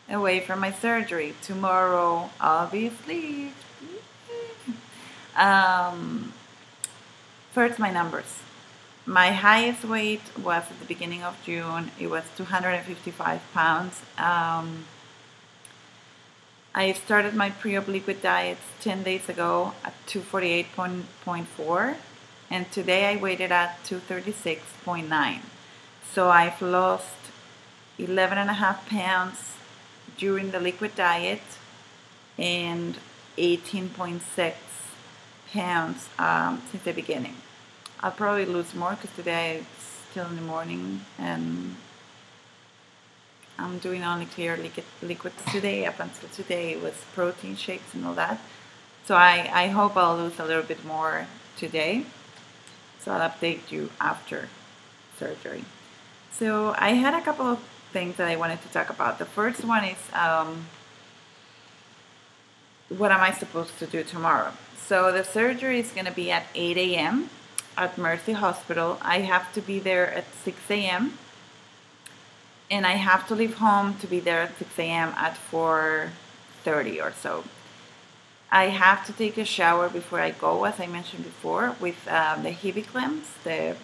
away from my surgery. Tomorrow I'll be asleep. First, my numbers. My highest weight was at the beginning of June. It was 255 pounds. I started my pre-op liquid diets 10 days ago at 248.4, and today I weighed it at 236.9. So I've lost 11.5 pounds during the liquid diet and 18.6 pounds since the beginning. I'll probably lose more because today it's still in the morning and I'm doing only clear liquids today. Up until today it was protein shakes and all that. So I hope I'll lose a little bit more today. So I'll update you after surgery. So I had a couple of things that I wanted to talk about. The first one is what am I supposed to do tomorrow? So the surgery is going to be at 8 a.m. at Mercy Hospital. I have to be there at 6 a.m. and I have to leave home to be there at 6 a.m. at 4:30 or so. I have to take a shower before I go, as I mentioned before, with the Hibiclems, the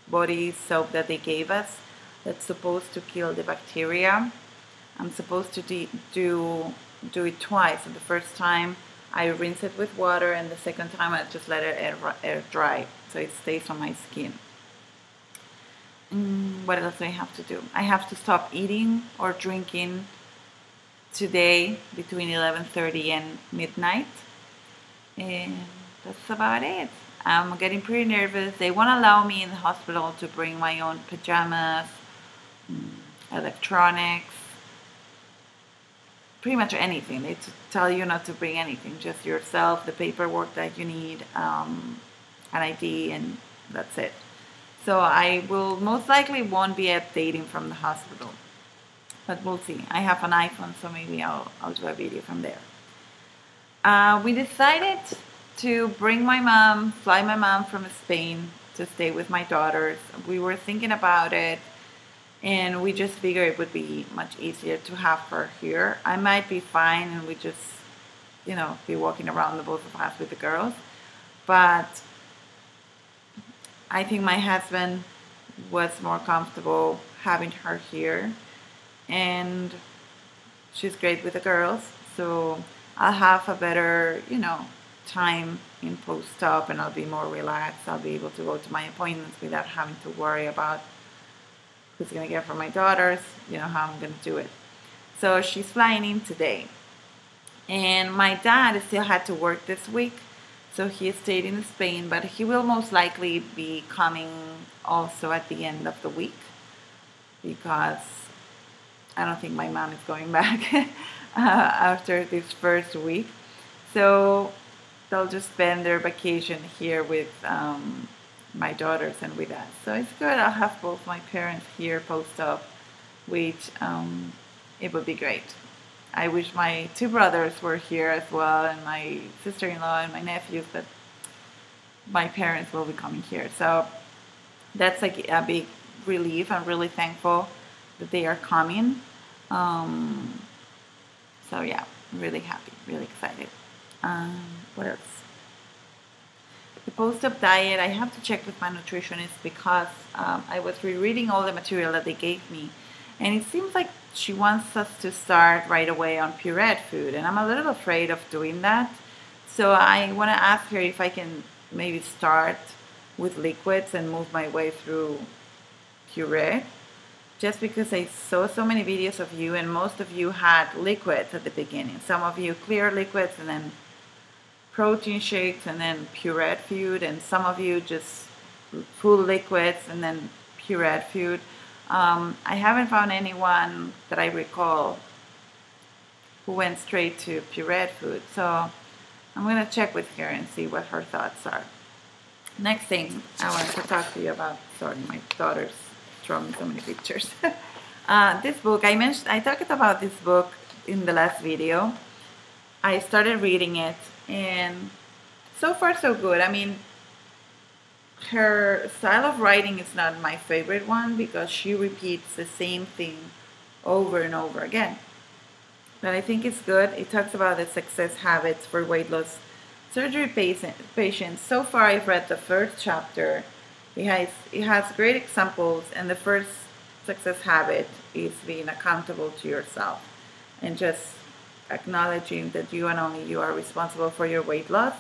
body soap that they gave us that's supposed to kill the bacteria. I'm supposed to do it twice. And the first time I rinse it with water, and the second time I just let it air dry so it stays on my skin. What else do I have to do? I have to stop eating or drinking today between 11:30 and midnight, and that's about it. I'm getting pretty nervous. They won't allow me in the hospital to bring my own pajamas, electronics, pretty much anything. They tell you not to bring anything, just yourself, the paperwork that you need, an ID, and that's it. So I will most likely won't be updating from the hospital, but we'll see. I have an iPhone, so maybe I'll do a video from there. We decided to bring my mom, fly my mom from Spain to stay with my daughters. We were thinking about it, and we just figured it would be much easier to have her here. I might be fine, and we just, be walking around, the both of us, with the girls. But I think my husband was more comfortable having her here, and she's great with the girls, so I'll have a better, time in post-op, and I'll be more relaxed. I'll be able to go to my appointments without having to worry about who's going to get for my daughters, how I'm going to do it. So she's flying in today. And my dad still had to work this week, so he stayed in Spain, but he will most likely be coming also at the end of the week, because I don't think my mom is going back after this first week. So they'll just spend their vacation here with my daughters and with us. So it's good. I'll have both my parents here post-op, which it would be great. I wish my two brothers were here as well, and my sister-in-law and my nephews, but my parents will be coming here. So that's like a big relief. I'm really thankful that they are coming. So yeah, I'm really happy, really excited. What else? The post-op diet, I have to check with my nutritionist, because I was rereading all the material that they gave me, and it seems like she wants us to start right away on pureed food, and I'm a little afraid of doing that. So I want to ask her if I can maybe start with liquids and move my way through pureed, just because I saw so many videos of you, and most of you had liquids at the beginning. Some of you clear liquids, and then protein shakes, and then pureed food, and some of you just full liquids and then pureed food. I haven't found anyone that I recall who went straight to pureed food, so I'm going to check with her and see what her thoughts are. Next thing I wanted to talk to you about, sorry, my daughter's drawing so many pictures. This book, I talked about this book in the last video. I started reading it, and so far so good. I mean, her style of writing is not my favorite one, because she repeats the same thing over and over again. But I think it's good. It talks about the success habits for weight loss surgery patients. So far, I've read the first chapter. It has great examples, and the first success habit is being accountable to yourself and just acknowledging that you and only you are responsible for your weight loss.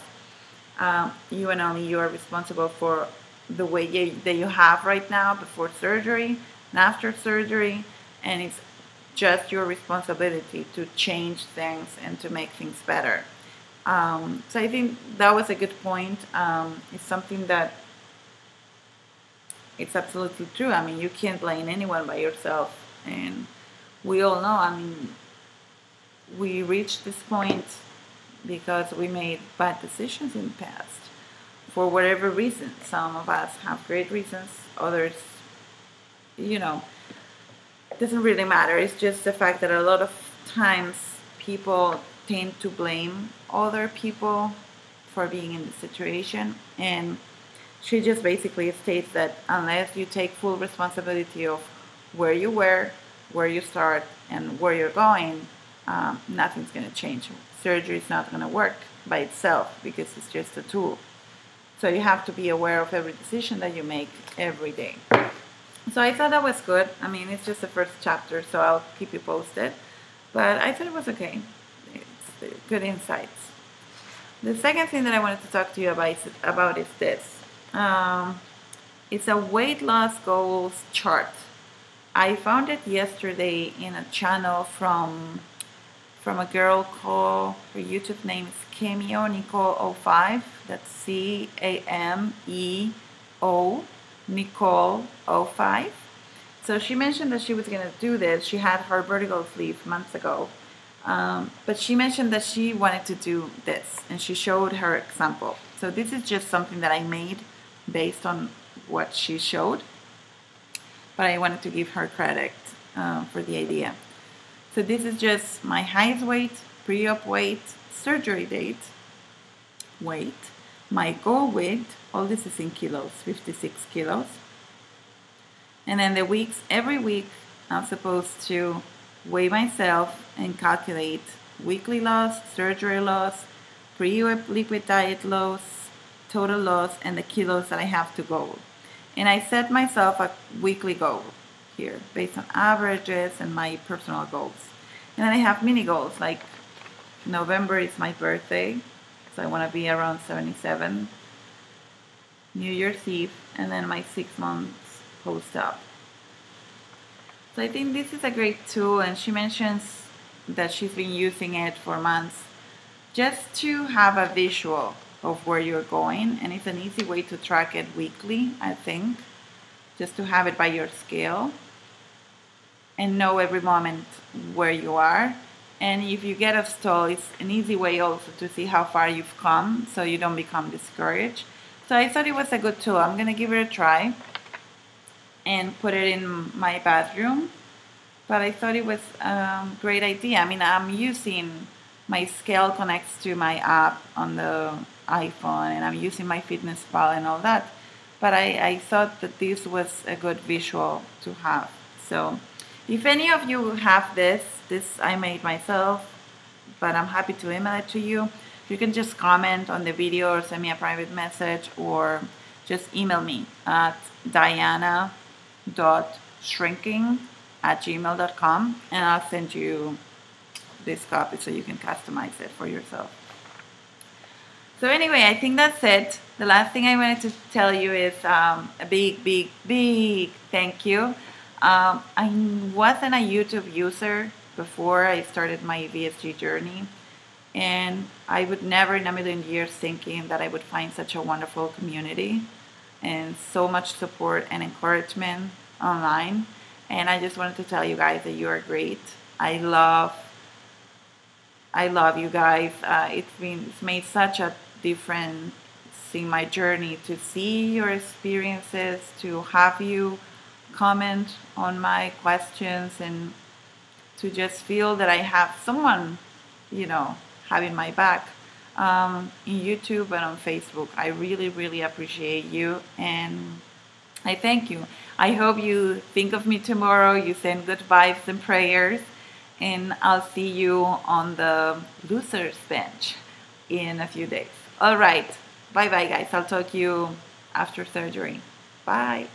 You and only you are responsible for the weight that you have right now before surgery and after surgery, and it's just your responsibility to change things and to make things better. So I think that was a good point. It's something that it's absolutely true. I mean, you can't blame anyone by yourself, and we all know. I mean, we reached this point because we made bad decisions in the past for whatever reason. Some of us have great reasons, others, it doesn't really matter. It's just the fact that a lot of times people tend to blame other people for being in the situation, and she just basically states that unless you take full responsibility of where you were, where you start, and where you're going, nothing's going to change. Surgery is not going to work by itself because it's just a tool. So you have to be aware of every decision that you make every day. So I thought that was good. I mean, it's just the first chapter, so I'll keep you posted. But I thought it was okay. It's good insights. The second thing that I wanted to talk to you about is this. It's a weight loss goals chart. I found it yesterday in a channel from a girl called, her YouTube name is Cameo Nicole 05. That's CAMEO Nicole 05. So she mentioned that she was going to do this. She had her vertical sleeve months ago. But she mentioned that she wanted to do this, and she showed her example. So this is just something that I made based on what she showed, but I wanted to give her credit for the idea. So this is just my highest weight, pre-op weight, surgery date, weight, my goal weight, all this is in kilos, 56 kilos. And then the weeks, every week I'm supposed to weigh myself and calculate weekly loss, surgery loss, pre-op liquid diet loss, total loss, and the kilos that I have to go. And I set myself a weekly goal here based on averages and my personal goals. And then I have mini goals, like November is my birthday, so I want to be around 77. New Year's Eve, and then my 6 months post-op. So I think this is a great tool, and she mentions that she's been using it for months just to have a visual of where you're going, and it's an easy way to track it weekly, I think, just to have it by your scale and know every moment where you are. And if you get a stall, it's an easy way also to see how far you've come so you don't become discouraged. So I thought it was a good tool. I'm going to give it a try and put it in my bathroom. But I thought it was a great idea. I mean, I'm using my scale connects to my app on the iPhone, and I'm using my FitnessPal and all that. But I thought that this was a good visual to have. So if any of you have this I made myself, but I'm happy to email it to you. You can just comment on the video or send me a private message, or just email me at diana.shrinking@gmail.com, and I'll send you this copy so you can customize it for yourself. So anyway, I think that's it. The last thing I wanted to tell you is a big thank you. I wasn't a YouTube user before I started my VSG journey, and I would never in a million years thinking that I would find such a wonderful community and so much support and encouragement online. And I just wanted to tell you guys that you are great. I love you guys. It's made such a difference in my journey to see your experiences, to have you comment on my questions, and to just feel that I have someone, having my back in YouTube and on Facebook. I really appreciate you, and I thank you. I hope you think of me tomorrow, you send good vibes and prayers, and I'll see you on the loser's bench in a few days. All right. Bye bye, guys. I'll talk to you after surgery. Bye.